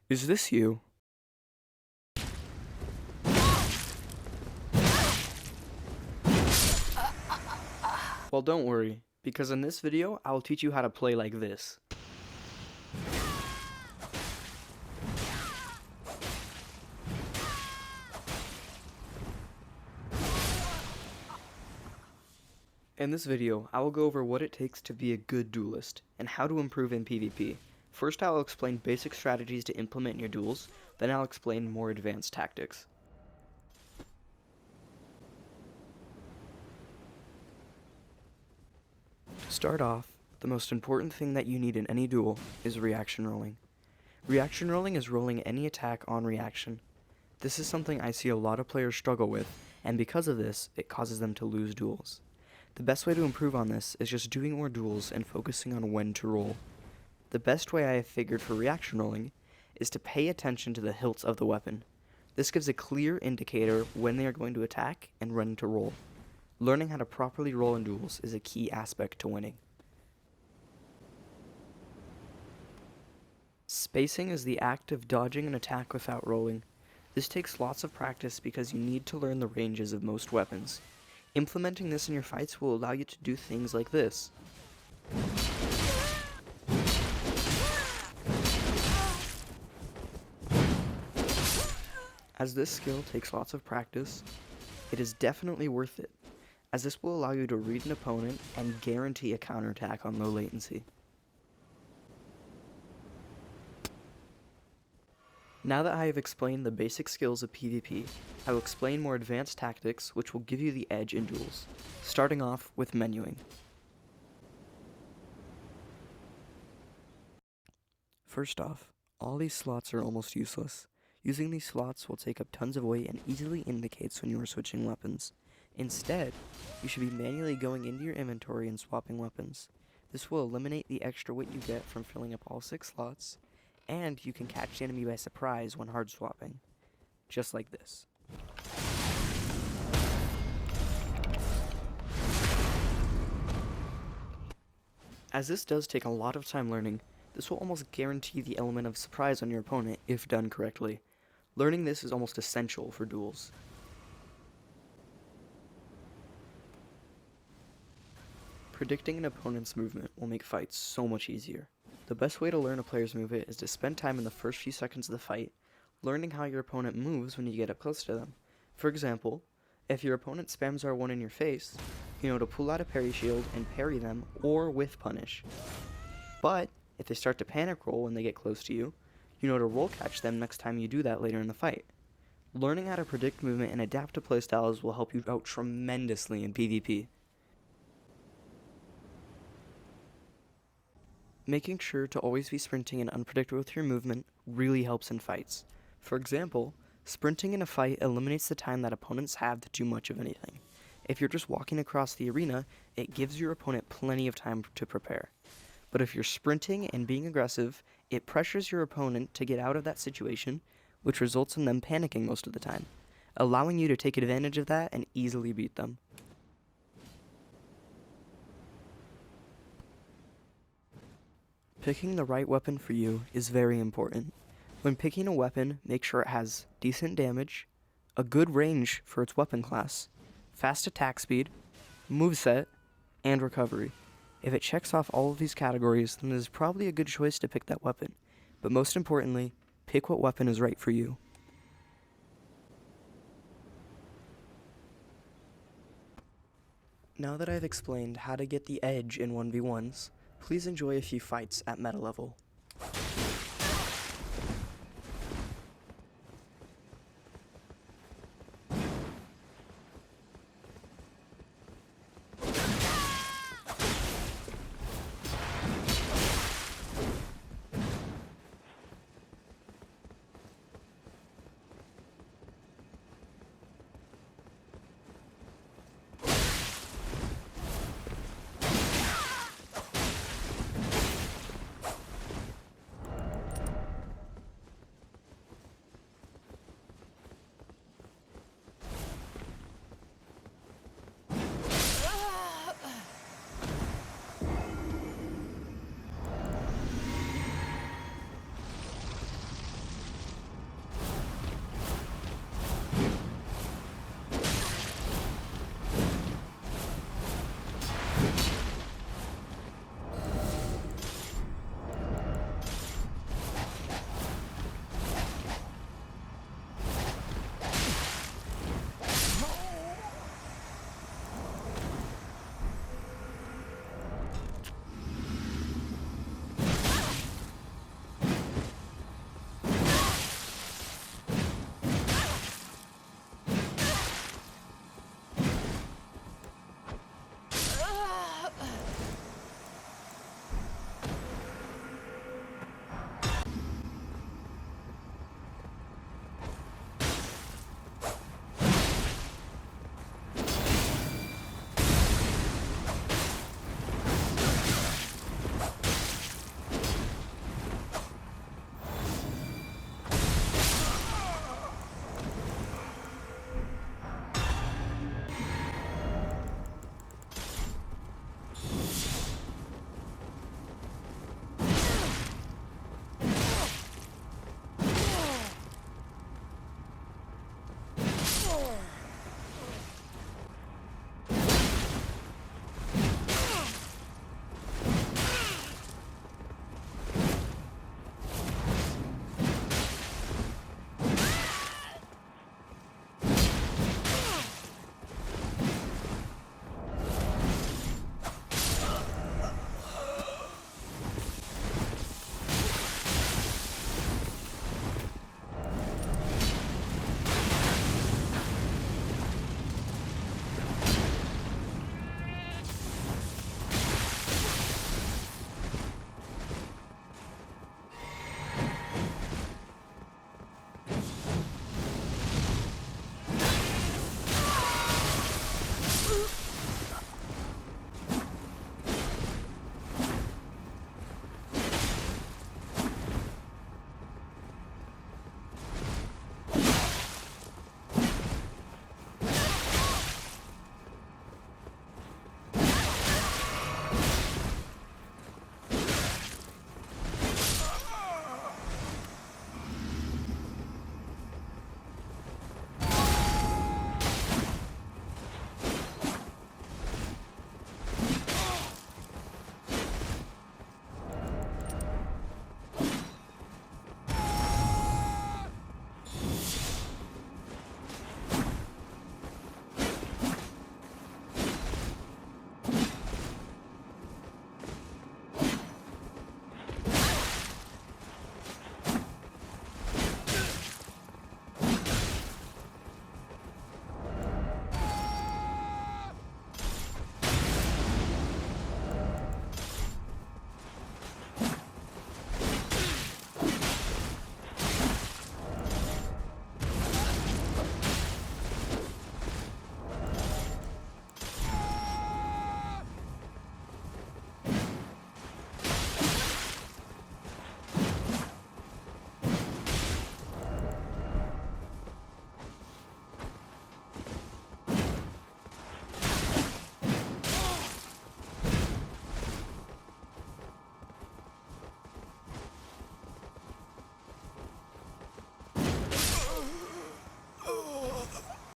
Is this you? Well, don't worry, because in this video, I will teach you how to play like this. In this video, I will go over what it takes to be a good duelist, and how to improve in PvP. First, I will explain basic strategies to implement in your duels, then I'll explain more advanced tactics. To start off, the most important thing that you need in any duel is reaction rolling. Reaction rolling is rolling any attack on reaction. This is something I see a lot of players struggle with, and because of this, it causes them to lose duels. The best way to improve on this is just doing more duels and focusing on when to roll. The best way I have figured for reaction rolling is to pay attention to the hilts of the weapon. This gives a clear indicator when they are going to attack and when to roll. Learning how to properly roll in duels is a key aspect to winning. Spacing is the act of dodging an attack without rolling. This takes lots of practice because you need to learn the ranges of most weapons. Implementing this in your fights will allow you to do things like this. As this skill takes lots of practice, it is definitely worth it, as this will allow you to read an opponent and guarantee a counterattack on low latency. Now that I have explained the basic skills of PvP, I will explain more advanced tactics which will give you the edge in duels, starting off with menuing. First off, all these slots are almost useless. Using these slots will take up tons of weight and easily indicates when you are switching weapons. Instead, you should be manually going into your inventory and swapping weapons. This will eliminate the extra weight you get from filling up all 6 slots, and you can catch the enemy by surprise when hard swapping. Just like this. As this does take a lot of time learning, this will almost guarantee the element of surprise on your opponent if done correctly. Learning this is almost essential for duels. Predicting an opponent's movement will make fights so much easier. The best way to learn a player's movement is to spend time in the first few seconds of the fight, learning how your opponent moves when you get up close to them. For example, if your opponent spams R1 in your face, you know to pull out a parry shield and parry them or whiff punish. But if they start to panic roll when they get close to you, you know to roll catch them next time you do that later in the fight. Learning how to predict movement and adapt to playstyles will help you out tremendously in PvP. Making sure to always be sprinting and unpredictable with your movement really helps in fights. For example, sprinting in a fight eliminates the time that opponents have to do much of anything. If you're just walking across the arena, it gives your opponent plenty of time to prepare. But if you're sprinting and being aggressive, it pressures your opponent to get out of that situation, which results in them panicking most of the time, allowing you to take advantage of that and easily beat them. Picking the right weapon for you is very important. When picking a weapon, make sure it has decent damage, a good range for its weapon class, fast attack speed, moveset, and recovery. If it checks off all of these categories, then it is probably a good choice to pick that weapon. But most importantly, pick what weapon is right for you. Now that I've explained how to get the edge in 1v1s, please enjoy a few fights at meta level.